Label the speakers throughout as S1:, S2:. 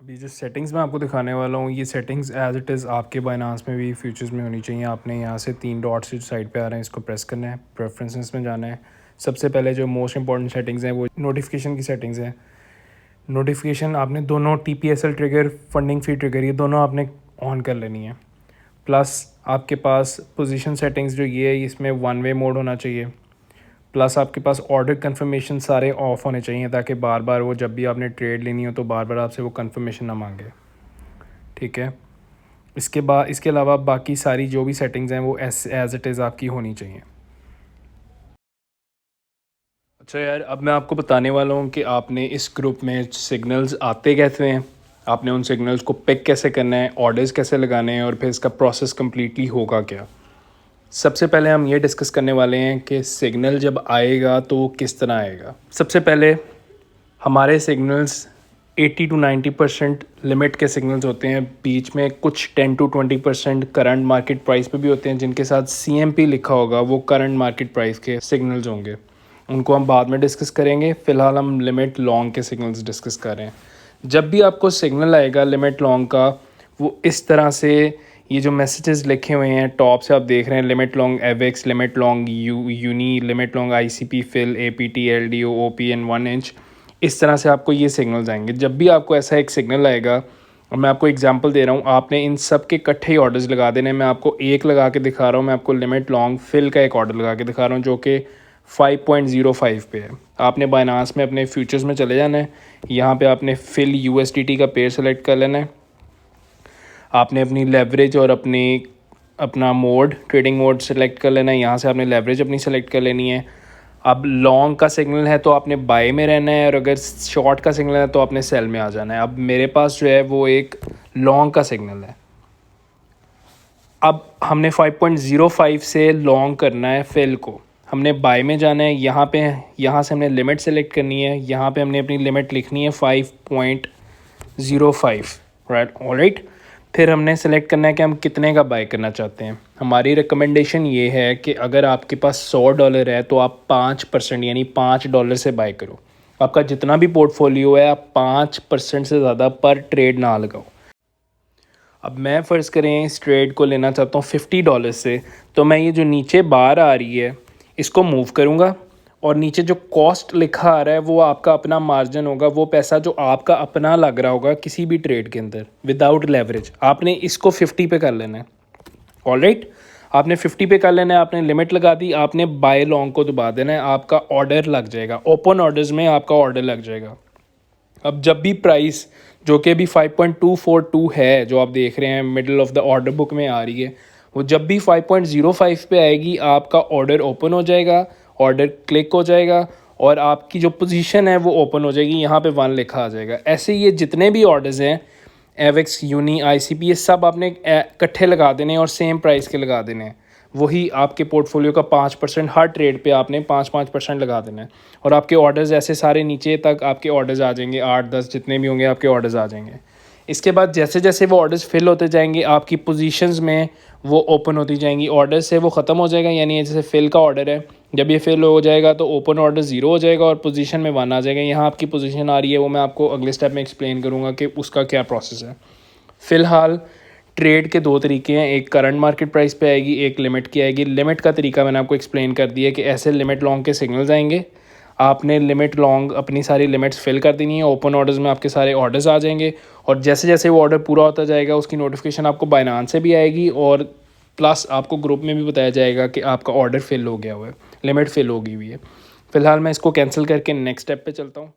S1: अभी जो सेटिंग्स मैं आपको दिखाने वाला हूँ, ये सेटिंग्स एज़ इट इज़ आपके बाइनांस में भी फ्यूचर्स में होनी चाहिए। आपने यहाँ से 3 डॉट्स जो साइड पे आ रहे हैं, इसको प्रेस करना है, प्रेफरेंसेस में जाना है। सबसे पहले जो मोस्ट इंपॉर्टेंट सेटिंग्स हैं वो नोटिफिकेशन की सेटिंग्स हैं। नोटिफिकेशन आपने दोनों TPSL ट्रिगर, फंडिंग फी ट्रिगर, ये दोनों आपने ऑन कर लेनी है। प्लस आपके पास पोजीशन सेटिंग्स जो ये है, इसमें वन वे मोड होना चाहिए। प्लस आपके पास ऑर्डर कंफर्मेशन सारे ऑफ होने चाहिए, ताकि बार बार वो जब भी आपने ट्रेड लेनी हो तो बार बार आपसे वो कंफर्मेशन ना मांगे। ठीक है। इसके अलावा बाकी सारी जो भी सेटिंग्स हैं वो एज इट इज़ आपकी होनी चाहिए। अच्छा यार, अब मैं आपको बताने वाला हूँ कि आपने इस ग्रुप में सिग्नल्स आते कैसे हैं, आपने उन सिग्नल्स को पिक कैसे करना है, ऑर्डर्स कैसे लगाने हैं, और फिर इसका प्रोसेस कम्प्लीटली होगा क्या। सबसे पहले हम ये डिस्कस करने वाले हैं कि सिग्नल जब आएगा तो वो किस तरह आएगा। सबसे पहले हमारे सिग्नल्स 80 to 90% लिमिट के सिग्नल्स होते हैं। बीच में कुछ 10 to 20% करंट मार्केट प्राइस पे भी होते हैं, जिनके साथ CMP लिखा होगा, वो करंट मार्केट प्राइस के सिग्नल्स होंगे। उनको हम बाद में डिस्कस करेंगे। फ़िलहाल हम लिमिट लॉन्ग के सिग्नल्स डिस्कस कर रहे हैं। जब भी आपको सिग्नल आएगा लिमिट लॉन्ग का, वो इस तरह से, ये जो मैसेजेस लिखे हुए हैं टॉप से आप देख रहे हैं, लिमिट लॉन्ग एवेक्स, लिमिट लॉन्ग यूनी, लिमिट लॉन्ग ICP फिल, APT, LDO, OPN 1 इंच, इस तरह से आपको ये सिग्नल्स आएंगे। जब भी आपको ऐसा एक सिग्नल आएगा, और मैं आपको एग्जांपल दे रहा हूँ, आपने इन सब के इकट्ठे ही ऑर्डर्स लगा देने। मैं आपको एक लगा के दिखा रहा हूँ, मैं आपको लिमिट लॉन्ग फिल का एक ऑर्डर लगा के दिखा रहा हूँ जो कि 5.05 पे है। आपने बाइनांस में अपने फ्यूचर्स में चले जाना है। यहाँ पे आपने फिल USDT का पेयर सेलेक्ट कर लेना है। आपने अपनी लेवरेज और अपना मोड, ट्रेडिंग मोड सेलेक्ट कर लेना है। यहाँ से आपने लेवरेज अपनी सेलेक्ट कर लेनी है। अब लॉन्ग का सिग्नल है तो आपने बाय में रहना है, और अगर शॉर्ट का सिग्नल है तो आपने सेल में आ जाना है। अब मेरे पास जो है वो एक लॉन्ग का सिग्नल है। अब हमने 5.05 से लॉन्ग करना है फिल को, हमने बाय में जाना है। यहाँ से हमने लिमिट सेलेक्ट करनी है। यहाँ पे हमने अपनी लिमिट लिखनी है 5.05, राइट। फिर हमने सेलेक्ट करना है कि हम कितने का बाय करना चाहते हैं। हमारी रिकमेंडेशन ये है कि अगर आपके पास $100 है तो आप 5% यानी $5 से बाय करो। आपका जितना भी पोर्टफोलियो है, आप 5% से ज़्यादा पर ट्रेड ना लगाओ। अब मैं फ़र्ज़ करें इस ट्रेड को लेना चाहता हूँ $50 से, तो मैं ये जो नीचे बार आ रही है इसको मूव करूँगा, और नीचे जो कॉस्ट लिखा आ रहा है वो आपका अपना मार्जिन होगा, वो पैसा जो आपका अपना लग रहा होगा किसी भी ट्रेड के अंदर विदाउट लेवरेज। आपने इसको 50 पे कर लेना है। ऑलराइट, आपने 50 पे कर लेना है। आपने लिमिट लगा दी, आपने बाय लॉन्ग को दबा देना है, आपका ऑर्डर लग जाएगा। ओपन ऑर्डर्स में आपका ऑर्डर लग जाएगा। अब जब भी प्राइस, जो कि अभी 5.242 है, जो आप देख रहे हैं middle of the order book में आ रही है, वो जब भी 5.05 पे आएगी आपका ऑर्डर ओपन हो जाएगा, ऑर्डर क्लिक हो जाएगा, और आपकी जो पोजीशन है वो ओपन हो जाएगी। यहाँ पे 1 लिखा आ जाएगा। ऐसे ये जितने भी ऑर्डर्स हैं, एवेक्स, यूनी, ICP, ये सब आपने इकट्ठे लगा देने और सेम प्राइस के लगा देने हैं। वही आपके पोर्टफोलियो का 5%, हर ट्रेड पे आपने 5-5% लगा देना है, और आपके ऑर्डर्स ऐसे सारे नीचे तक आपके ऑर्डर्स आ जाएंगे। 8-10 जितने भी होंगे आपके ऑर्डर्स आ जाएंगे। इसके बाद जैसे जैसे वो ऑर्डर्स फिल होते जाएंगे, आपकी पोजीशंस में वो ओपन होती जाएंगी। ऑर्डर से वो ख़त्म हो जाएगा, यानी जैसे फिल का ऑर्डर है, जब ये फिल हो जाएगा तो ओपन ऑर्डर 0 हो जाएगा और पोजीशन में 1 आ जाएगा। यहाँ आपकी पोजीशन आ रही है, वो मैं आपको अगले स्टेप में एक्सप्लेन करूँगा कि उसका क्या प्रोसेस है। फ़िलहाल ट्रेड के 2 तरीके हैं, एक करंट मार्केट प्राइस पे आएगी, एक लिमिट की आएगी। लिमिट का तरीका मैंने आपको एक्सप्लेन कर दिया कि ऐसे लिमिट लॉन्ग के सिग्नल्स आएंगे। आपने लिमिट लॉन्ग अपनी सारी लिमिट्स फिल कर देनी है, ओपन ऑर्डर्स में आपके सारे ऑर्डर्स आ जाएंगे, और जैसे जैसे वो ऑर्डर पूरा होता जाएगा उसकी नोटिफिकेशन आपको बाइनांस से भी आएगी, और प्लस आपको ग्रुप में भी बताया जाएगा कि आपका ऑर्डर फिल हो गया हुआ है, लिमिट फिल हो गई हुई है। फ़िलहाल मैं इसको कैंसिल करके नेक्स्ट स्टेप पे चलता हूँ।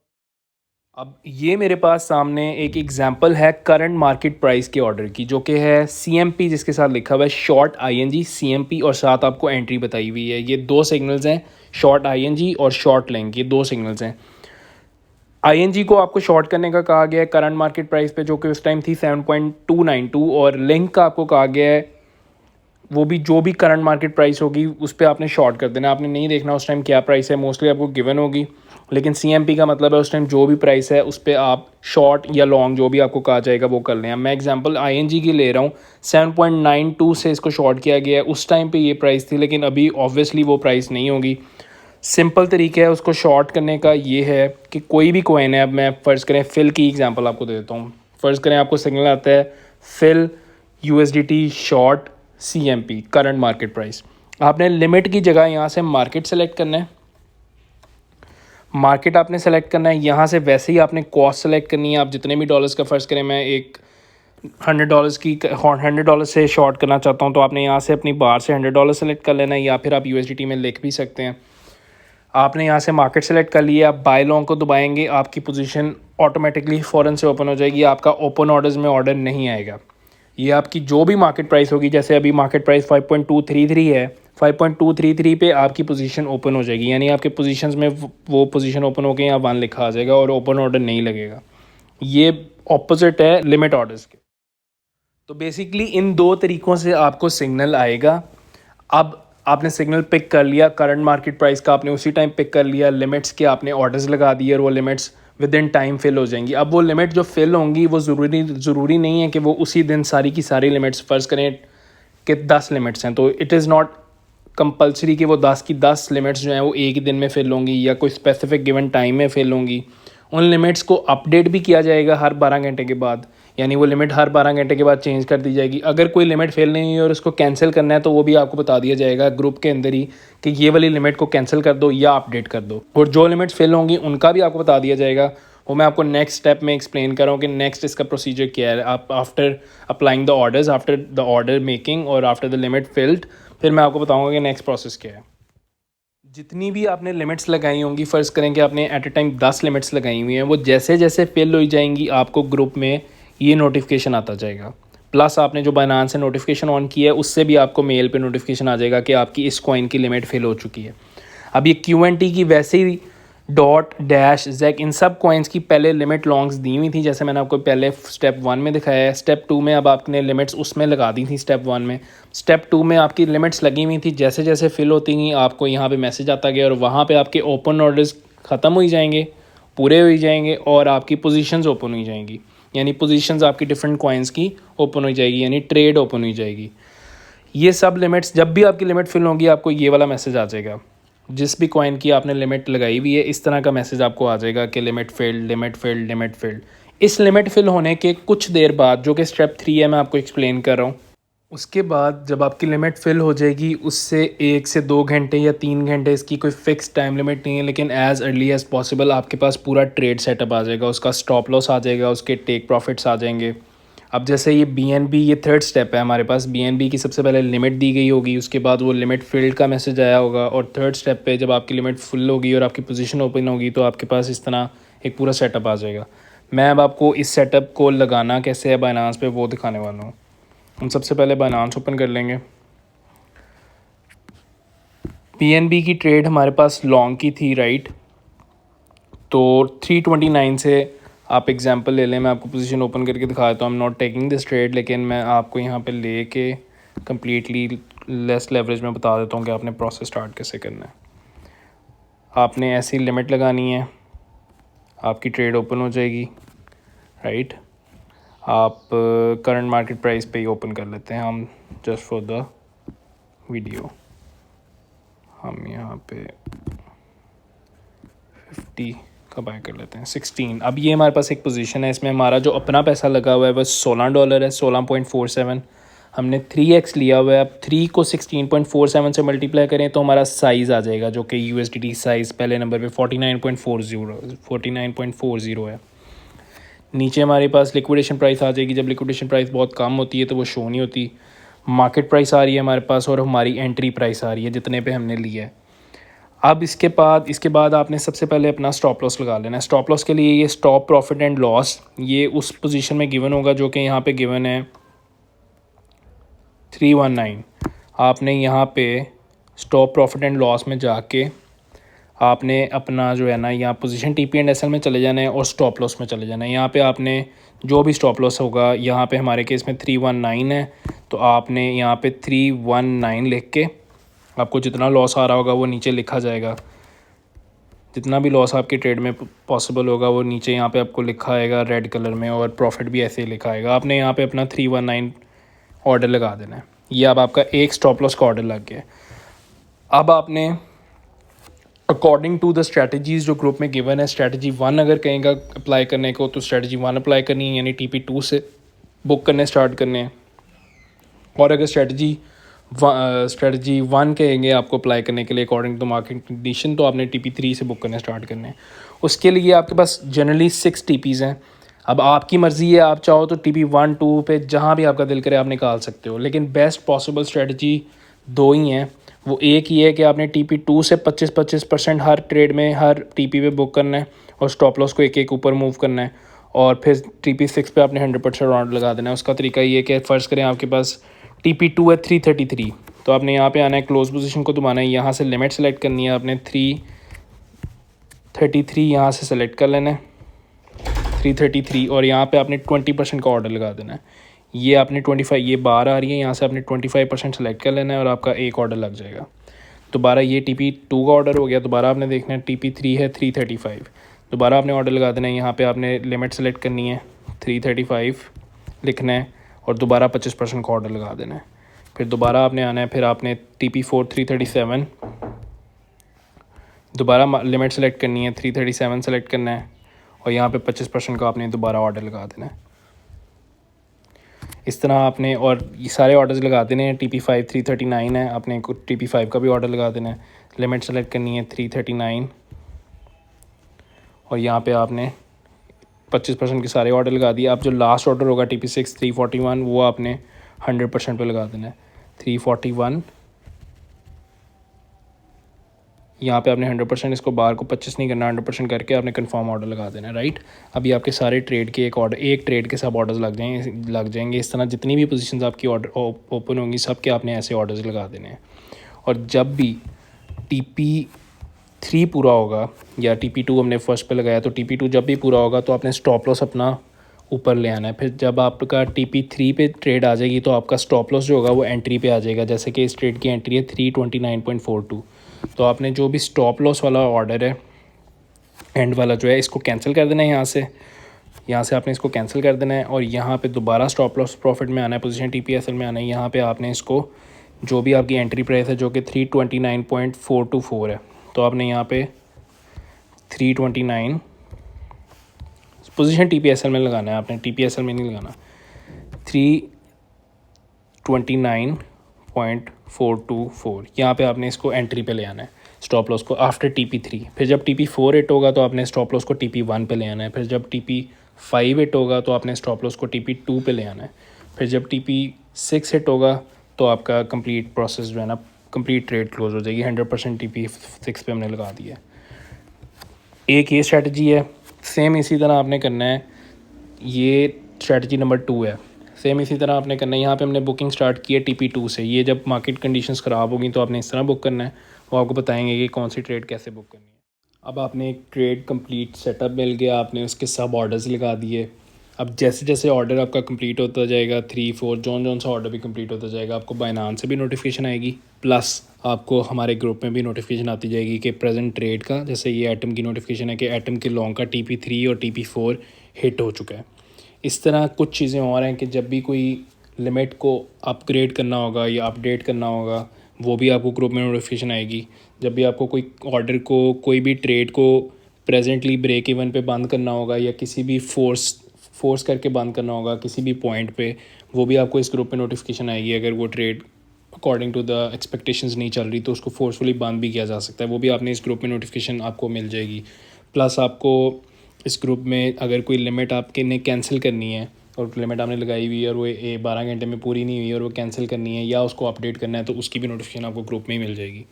S1: अब ये मेरे पास सामने एक एग्जांपल है करंट मार्केट प्राइस के ऑर्डर की, जो कि है CMP, जिसके साथ लिखा हुआ है शॉर्ट ING CMP, और साथ आपको एंट्री बताई हुई है। ये 2 सिग्नल्स हैं, शॉर्ट ING और शॉर्ट लेंग, ये 2 सिग्नल्स हैं। ING को आपको शॉर्ट करने का कहा गया है करंट मार्केट प्राइस पे, जो कि उस टाइम थी 7.292, और लेंग का आपको कहा गया है वो भी जो भी करंट मार्केट प्राइस होगी उस पर आपने शॉर्ट कर देना। आपने नहीं देखना उस टाइम क्या प्राइस है, मोस्टली आपको गिवन होगी, लेकिन CMP का मतलब है उस टाइम जो भी प्राइस है उस पर आप शॉर्ट या लॉन्ग जो भी आपको कहा जाएगा वो कर लें। मैं एग्जांपल ING की ले रहा हूँ, 7.92 से इसको शॉर्ट किया गया है। उस टाइम पे ये प्राइस थी, लेकिन अभी ऑब्वियसली वो प्राइस नहीं होगी। सिंपल तरीका है उसको शॉर्ट करने का, ये है कि कोई भी कॉइन है, अब मैं फ़र्ज़ करें फिल की एग्जांपल आपको दे देता हूँ। फ़र्ज़ करें आपको सिग्नल आता है fill USDT short CMP current market price, आपने लिमिट की जगह यहाँ से मार्केट सेलेक्ट करना है। मार्केट आपने सेलेक्ट करना है, यहाँ से वैसे ही आपने कॉस्ट सेलेक्ट करनी है। आप जितने भी डॉलर्स का फ़र्ज़ करें मैं एक $100 से शॉर्ट करना चाहता हूँ, तो आपने यहाँ से अपनी बार से $100 सेलेक्ट कर लेना है, या फिर आप USDT में लिख भी सकते हैं। आपने यहाँ से मार्केट सेलेक्ट कर लिया, आप बाय लॉन्ग को दबाएंगे, आपकी पोजीशन ऑटोमेटिकली फ़ौरन से ओपन हो जाएगी, आपका ओपन ऑर्डर्स में ऑर्डर नहीं आएगा। ये आपकी जो भी मार्केट प्राइस होगी, जैसे अभी मार्केट प्राइस 5.233 है, 5.233 पे आपकी पोजीशन ओपन हो जाएगी, यानी आपके पोजीशंस में वो पोजीशन ओपन होकर यहाँ 1 लिखा आ जाएगा और ओपन ऑर्डर नहीं लगेगा। ये ऑपोजिट है लिमिट ऑर्डर्स के। तो बेसिकली इन दो तरीक़ों से आपको सिग्नल आएगा। अब आपने सिग्नल पिक कर लिया, करंट मार्केट प्राइस का आपने उसी टाइम पिक कर लिया, लिमिट्स के आपने ऑर्डर्स लगा दिए और वो limits within time fill हो जाएंगी। अब वो लिमिट जो फिल होंगी वो ज़रूरी नहीं है कि वो उसी दिन सारी की सारी लिमिट्स, फ़र्ज़ करें कि 10 लिमिट्स हैं, तो इट इज़ नॉट कंपलसरी कि वो 10 की 10 लिमिट्स जो हैं वो एक ही दिन में फिल होंगी या कोई स्पेसिफिक गिवन टाइम में फिल होंगी। उन लिमिट्स को अपडेट भी किया जाएगा हर 12 घंटे के बाद, यानी वो लिमिट हर 12 घंटे के बाद चेंज कर दी जाएगी। अगर कोई लिमिट फेल नहीं हुई और उसको कैंसिल करना है तो वो भी आपको बता दिया जाएगा ग्रुप के अंदर ही कि ये वाली लिमिट को कैंसिल कर दो या अपडेट कर दो। और जो लिमिट्स फेल होंगी उनका भी आपको बता दिया जाएगा, वो मैं आपको नेक्स्ट स्टेप में एक्सप्लेन कर रहा हूँ कि नेक्स्ट इसका प्रोसीजर क्या है। आप after applying the orders, after the order making और आफ्टर द लिमिट फिल्ड, फिर मैं आपको बताऊँगा कि नेक्स्ट प्रोसेस क्या है। जितनी भी आपने लिमिट्स लगाई होंगी, फ़र्ज़ करें कि आपने एट ए टाइम 10 लिमिट्स लगाई हुई हैं, वो जैसे जैसे फिल हो जाएंगी आपको ग्रुप में ये नोटिफिकेशन आता जाएगा। प्लस आपने जो बाइनांस से नोटिफिकेशन ऑन किया है उससे भी आपको मेल पे नोटिफिकेशन आ जाएगा कि आपकी इस कॉइन की लिमिट फिल हो चुकी है। अब ये QNT की वैसे ही डॉट डैश जैक इन सब कॉइन्स की पहले लिमिट लॉन्ग्स दी हुई थी, जैसे मैंने आपको पहले स्टेप 1 में दिखाया है। स्टेप 2 में अब आपने लिमिट्स उसमें लगा दी थी स्टेप 1 में। स्टेप 2 में आपकी लिमिट्स लगी हुई थी, जैसे जैसे फिल होती गई आपको यहाँ पे मैसेज आता गया और वहाँ पे आपके ओपन ऑर्डर्स ख़त्म हो जाएंगे, पूरे हो जाएंगे और आपकी पोजीशंस ओपन हो जाएंगी, यानी पोजीशंस आपकी डिफरेंट कॉइन्स की ओपन हो जाएगी, यानी ट्रेड ओपन हो जाएगी। ये सब लिमिट्स जब भी आपकी लिमिट फिल होगी आपको ये वाला मैसेज आ जाएगा। जिस भी कॉइन की आपने लिमिट लगाई हुई है इस तरह का मैसेज आपको आ जाएगा कि limit field, limit field, limit field. इस लिमिट फिल होने के कुछ देर बाद, जो कि स्टेप 3 है, मैं आपको एक्सप्लेन कर रहा हूँ, उसके बाद जब आपकी लिमिट फिल हो जाएगी उससे 1 से 2 घंटे या 3 घंटे, इसकी कोई फ़िक्स टाइम लिमिट नहीं है, लेकिन एज़ अर्ली एज़ पॉसिबल आपके पास पूरा ट्रेड सेटअप आ जाएगा, उसका स्टॉप लॉस आ जाएगा, उसके टेक प्रॉफिट्स आ जाएंगे। अब जैसे ये BNB, ये थर्ड स्टेप है हमारे पास। BNB की सबसे पहले लिमिट दी गई होगी, उसके बाद वो लिमिट फील्ड का मैसेज आया होगा, और थर्ड स्टेप पे जब आपकी लिमिट फुल होगी और आपकी पोजीशन ओपन होगी तो आपके पास इस तरह एक पूरा सेटअप आ जाएगा। मैं अब आपको इस सेटअप को लगाना कैसे है बाइनांस पे वो दिखाने वाला हूँ। हम सबसे पहले बाइनांस ओपन कर लेंगे। BNB की ट्रेड हमारे पास लॉन्ग की थी, राइट, तो 329 से आप एग्जांपल ले लें। मैं आपको पोजीशन ओपन करके दिखा देता हूँ। I am not taking this trade, लेकिन मैं आपको यहाँ पे लेके कम्प्लीटली लेस लेवरेज में बता देता हूँ कि आपने प्रोसेस स्टार्ट कैसे करना है। आपने ऐसी लिमिट लगानी है, आपकी ट्रेड ओपन हो जाएगी, राइट। आप करंट मार्केट प्राइस पे ही ओपन कर लेते हैं हम, जस्ट फॉर द वीडियो। हम यहाँ पे 50 का बाय कर लेते हैं, 16। अब ये हमारे पास एक पोजीशन है, इसमें हमारा जो अपना पैसा लगा हुआ है वह $16 है, 16.47। हमने 3x लिया हुआ है। अब 3 को 16.47 से मल्टीप्लाई करें तो हमारा साइज़ आ जाएगा, जो कि USDT साइज़ पहले नंबर पे 49.40 है। नीचे हमारे पास लिक्विडेशन प्राइस आ जाएगी। जब लिक्विडेशन प्राइस बहुत कम होती है तो वो शो नहीं होती। मार्केट प्राइस आ रही है हमारे पास और हमारी एंट्री प्राइस आ रही है जितने पे हमने लिया है। अब इसके बाद आपने सबसे पहले अपना स्टॉप लॉस लगा लेना है। स्टॉप लॉस के लिए ये स्टॉप प्रॉफिट एंड लॉस, ये उस पोजीशन में गिवन होगा जो कि यहाँ पे गिवन है 319। आपने यहाँ पे स्टॉप प्रॉफिट एंड लॉस में जाके आपने अपना जो है ना यहाँ पोजीशन TP&SL में चले जाना है और स्टॉप लॉस में चले जाना है। यहाँ पे आपने जो भी स्टॉप लॉस होगा, यहाँ पे हमारे केस में 319 है, तो आपने यहाँ पे 319 लिख के आपको जितना लॉस आ रहा होगा वो नीचे लिखा जाएगा। जितना भी लॉस आपके ट्रेड में पॉसिबल होगा वो नीचे यहाँ पे आपको लिखा आएगा रेड कलर में, और प्रॉफिट भी ऐसे ही लिखा आएगा। आपने यहाँ पे अपना 319 ऑर्डर लगा देना है। ये अब आपका एक स्टॉप लॉस का ऑर्डर लग गया। अब आपने अकॉर्डिंग टू द स्ट्रैटेजीज़ जो ग्रुप में गिवन है, स्ट्रैटेजी 1 अगर कहेगा अप्लाई करने को तो स्ट्रैटेजी 1 अप्लाई करनी है, यानी TP2 से बुक करने स्टार्ट करने हैं। और अगर स्ट्रैटेजी 1 कहेंगे आपको अप्लाई करने के लिए अकॉर्डिंग टू मार्केट कंडीशन, तो आपने TP3 से बुक करने स्टार्ट करने हैं। उसके लिए आपके पास जनरली 6 TPs हैं। अब आपकी मर्ज़ी है, आप चाहो तो TP1 2 पे जहाँ भी आपका दिल करे आप निकाल सकते हो, लेकिन बेस्ट पॉसिबल स्ट्रैटेजी 2 ही हैं। वो एक ही है कि आपने TP2 से 25% हर ट्रेड में हर TP पे बुक करना है और स्टॉप लॉस को एक एक ऊपर मूव करना है, और फिर TP6 पे आपने 100% राउंड लगा देना है। उसका तरीका ये है कि फ़र्ज़ करें आपके पास TP2 है 333, तो आपने यहाँ पे आना है, क्लोज पोजीशन को दबाना है, यहाँ से लिमिट सेलेक्ट करनी है आपने 333, यहाँ से सेलेक्ट कर लेना है 333, और यहाँ पे आपने 20% का ऑर्डर लगा देना है। ये आपने 25, ये बार आ रही है, यहाँ से आपने 25% सेलेक्ट कर लेना है और आपका एक ऑर्डर लग जाएगा। दोबारा ये TP2 का ऑर्डर हो गया, दोबारा आपने देखना है TP3 है 335, दोबारा आपने ऑर्डर लगा देना है, यहाँ पे आपने लिमिट सेलेक्ट करनी है 335 लिखना है और दोबारा 25% का ऑर्डर लगा देना है। फिर दोबारा आपने आना है, फिर आपने TP4 337, दोबारा लिमिट सेलेक्ट करनी है 337 सेलेक्ट करना है और यहाँ पे 25% का आपने दोबारा ऑर्डर लगा देना है। इस तरह आपने और ये सारे ऑर्डर्स लगा देने हैं। TP5 339 है, आपने TP5 का भी ऑर्डर लगा देना है। लिमिट सेलेक्ट करनी है 339 और यहाँ पे आपने 25% के सारे ऑर्डर लगा दिए। अब जो लास्ट ऑर्डर होगा TP6 341, वो आपने 100% पे लगा देना है 341। यहाँ पे आपने 100%, इसको बार को 25 नहीं करना, 100% करके आपने कंफर्म ऑर्डर लगा देना है, राइट। अभी आपके सारे ट्रेड के एक ट्रेड के सब ऑर्डर्स लग जाएंगे। इस तरह जितनी भी पोजीशंस आपकी ऑर्डर ओपन होंगी सब के आपने ऐसे ऑर्डर्स लगा देने हैं। और जब भी TP3 पूरा होगा या TP2 हमने फर्स्ट पे लगाया, तो TP2 जब भी पूरा होगा तो आपने स्टॉप लॉस अपना ऊपर ले आना है। फिर जब आपका TP3 पे ट्रेड आ जाएगी तो आपका स्टॉप लॉस जो होगा वो एंट्री पे आ जाएगा। जैसे कि इस ट्रेड की एंट्री है 329.42, तो आपने जो भी स्टॉप लॉस वाला ऑर्डर है एंड वाला जो है, इसको कैंसिल कर देना है। यहाँ से आपने इसको कैंसिल कर देना है और यहाँ पे दोबारा स्टॉप लॉस प्रॉफिट में आना है, पोजीशन TPSL में आना है। यहाँ पे आपने इसको जो भी आपकी एंट्री प्राइस है जो कि 329.424 है, तो आपने यहाँ पे 329 पोजीशन TPSL में लगाना है, आपने TPSL में नहीं लगाना। 329.424 यहाँ पे आपने इसको एंट्री पे ले आना है, स्टॉप लॉस को आफ्टर TP3। फिर जब TP4 हिट होगा तो आपने स्टॉप लॉस को TP1 पे ले आना है। फिर जब TP5 हिट होगा तो आपने स्टॉप लॉस को TP2 पे ले आना है। फिर जब TP6 हिट होगा तो आपका कंप्लीट प्रोसेस जो है ना, कंप्लीट ट्रेड क्लोज हो जाएगी। 100% TP6 पे हमने लगा दिया है। एक ये स्ट्रैटेजी है, सेम इसी तरह आपने करना है। ये स्ट्रैटेजी नंबर 2 है, सेम इसी तरह आपने करना है। यहाँ पे हमने बुकिंग स्टार्ट की है TP2 से। ये जब मार्केट कंडीशंस ख़राब होगी तो आपने इस तरह बुक करना है, वो आपको बताएंगे कि कौन सी ट्रेड कैसे बुक करनी है। अब आपने एक ट्रेड कंप्लीट सेटअप मिल गया, आपने उसके सब ऑर्डर्स लगा दिए। अब जैसे जैसे ऑर्डर आपका कंप्लीट होता जाएगा, 3 4 जौन सा ऑर्डर भी कंप्लीट होता जाएगा, आपको बाइनांस से भी नोटिफिकेशन आएगी, प्लस आपको हमारे ग्रुप में भी नोटिफिकेशन आती जाएगी कि प्रेजेंट ट्रेड का, जैसे ये एटम की नोटिफिकेशन है कि एटम के लॉन्ग का TP3 और TP4 हिट हो चुका है। इस तरह कुछ चीज़ें और हैं कि जब भी कोई लिमिट को अपग्रेड करना होगा या अपडेट करना होगा, वो भी आपको ग्रुप में नोटिफिकेशन आएगी। जब भी आपको कोई ऑर्डर को, कोई भी ट्रेड को प्रेजेंटली ब्रेक इवन पे बंद करना होगा या किसी भी फोर्स करके बंद करना होगा किसी भी पॉइंट पे, वो भी आपको इस ग्रुप में नोटिफिकेशन आएगी। अगर वो trade according to the expectations नहीं चल रही तो उसको फोर्सफुली बंद भी किया जा सकता है, वो भी आपने इस ग्रुप में नोटिफिकेशन आपको मिल जाएगी। प्लस आपको इस ग्रुप में अगर कोई लिमिट आपके ने कैंसिल करनी है और लिमिट आपने लगाई हुई है और वो 12 घंटे में पूरी नहीं हुई और वो कैंसिल करनी है या उसको अपडेट करना है, तो उसकी भी नोटिफिकेशन आपको ग्रुप में ही मिल जाएगी।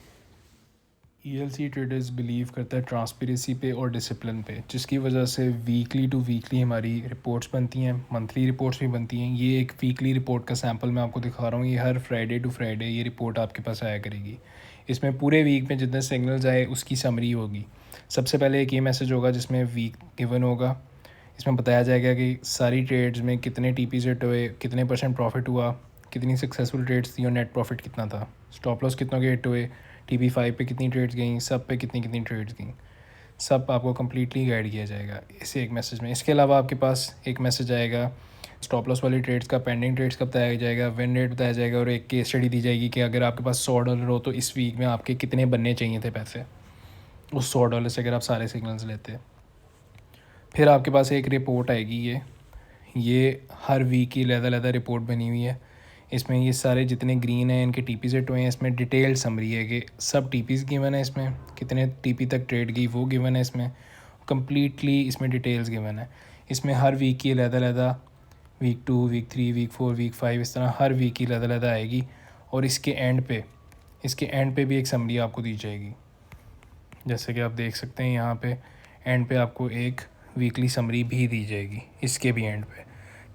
S1: ELC ट्रेडर्स बिलीव करता है ट्रांसपेरेंसी पे और डिसिप्लिन पे, जिसकी वजह से वीकली टू वीकली हमारी रिपोर्ट्स बनती हैं, मंथली रिपोर्ट्स भी बनती हैं। ये एक वीकली रिपोर्ट का सैंपल मैं आपको दिखा रहा हूँ। ये हर फ्राइडे टू फ्राइडे ये रिपोर्ट आपके पास आया करेगी। इसमें पूरे वीक में जितने सिग्नल्स आए उसकी समरी होगी। सबसे पहले एक ये मैसेज होगा जिसमें वीक गिवन होगा। इसमें बताया जाएगा कि सारी ट्रेड्स में कितने TPs हिट हुए, कितने % प्रॉफिट हुआ, कितनी सक्सेसफुल ट्रेड्स थी और नेट प्रॉफिट कितना था, स्टॉप लॉस कितनों के हिट हुए, TP5 पे कितनी ट्रेड्स गई, सब पे कितनी कितनी ट्रेड्स गई, सब आपको कम्प्लीटली गाइड किया जाएगा इसी एक मैसेज में। इसके अलावा आपके पास एक मैसेज आएगा स्टॉप लॉस वाली ट्रेड्स का, पेंडिंग ट्रेड्स का बताया जाएगा, विन रेट बताया जाएगा और एक केस स्टडी दी जाएगी कि अगर आपके पास $100 हो तो इस वीक में आपके कितने बनने चाहिए थे पैसे। उस $100 से अगर आप सारे सिग्नल्स लेते हैं। फिर आपके पास एक रिपोर्ट आएगी, ये हर वीक की अलग रिपोर्ट बनी हुई है। इसमें ये सारे जितने ग्रीन हैं इनके टीपी सेट हुए हैं। इसमें डिटेल समरी है कि सब टीपीज़ गिवन है, इसमें कितने टीपी तक ट्रेड गई वो गिवन है, इसमें कम्प्लीटली इसमें डिटेल्स गिवन है। इसमें हर वीक की अलग वीक 2, वीक 3, वीक 4, वीक 5, इस तरह हर वीक की अलग आएगी। और इसके एंड पे भी एक समरी आपको दी जाएगी। जैसे कि आप देख सकते हैं यहाँ पे एंड पे आपको एक वीकली समरी भी दी जाएगी, इसके भी एंड पे,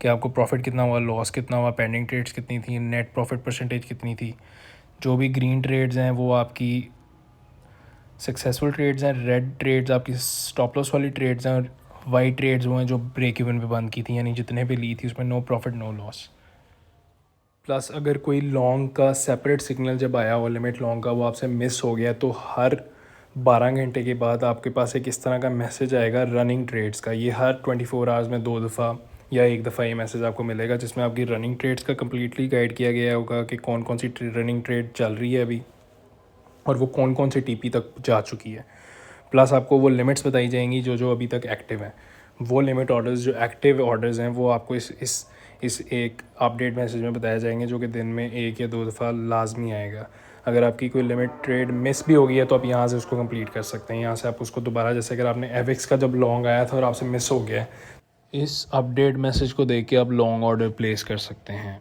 S1: कि आपको प्रॉफिट कितना हुआ, लॉस कितना हुआ, पेंडिंग ट्रेड्स कितनी थी, नेट प्रॉफिट परसेंटेज कितनी थी। जो भी ग्रीन ट्रेड्स हैं वो आपकी सक्सेसफुल ट्रेड्स हैं, रेड ट्रेड्स आपकी स्टॉप लॉस वाली ट्रेड्स हैं, और वाइट ट्रेड्स वो हैं जो ब्रेक इवन पे बंद की थी, यानी जितने भी ली थी उसमें no profit no loss. Plus अगर कोई लॉन्ग का सेपरेट सिग्नल जब आया हो, लिमिट लॉन्ग का, वो आपसे मिस हो गया, तो हर 12 घंटे के बाद आपके पास एक इस तरह का मैसेज आएगा रनिंग ट्रेड्स का। ये हर 24 आवर्स में 2 दफ़ा या 1 दफ़ा ये मैसेज आपको मिलेगा, जिसमें आपकी रनिंग ट्रेड्स का कम्प्लीटली गाइड किया गया होगा कि कौन कौन सी रनिंग ट्रेड चल रही है अभी, और वो कौन कौन सी टीपी तक जा चुकी है। प्लस आपको वो लिमिट्स बताई जाएंगी जो जो अभी तक एक्टिव हैं। वो लिमिट ऑर्डर्स जो एक्टिव ऑर्डर्स हैं वो आपको इस एक अपडेट मैसेज में बताए जाएंगे, जो कि दिन में 1 या 2 दफ़ा लाजमी आएगा। अगर आपकी कोई लिमिट ट्रेड मिस भी हो गई है तो आप यहाँ से उसको कंप्लीट कर सकते हैं। यहाँ से आप उसको दोबारा, जैसे अगर आपने एविक्स का जब लॉन्ग आया था और आपसे मिस हो गया है, इस अपडेट मैसेज को देख के आप लॉन्ग ऑर्डर प्लेस कर सकते हैं।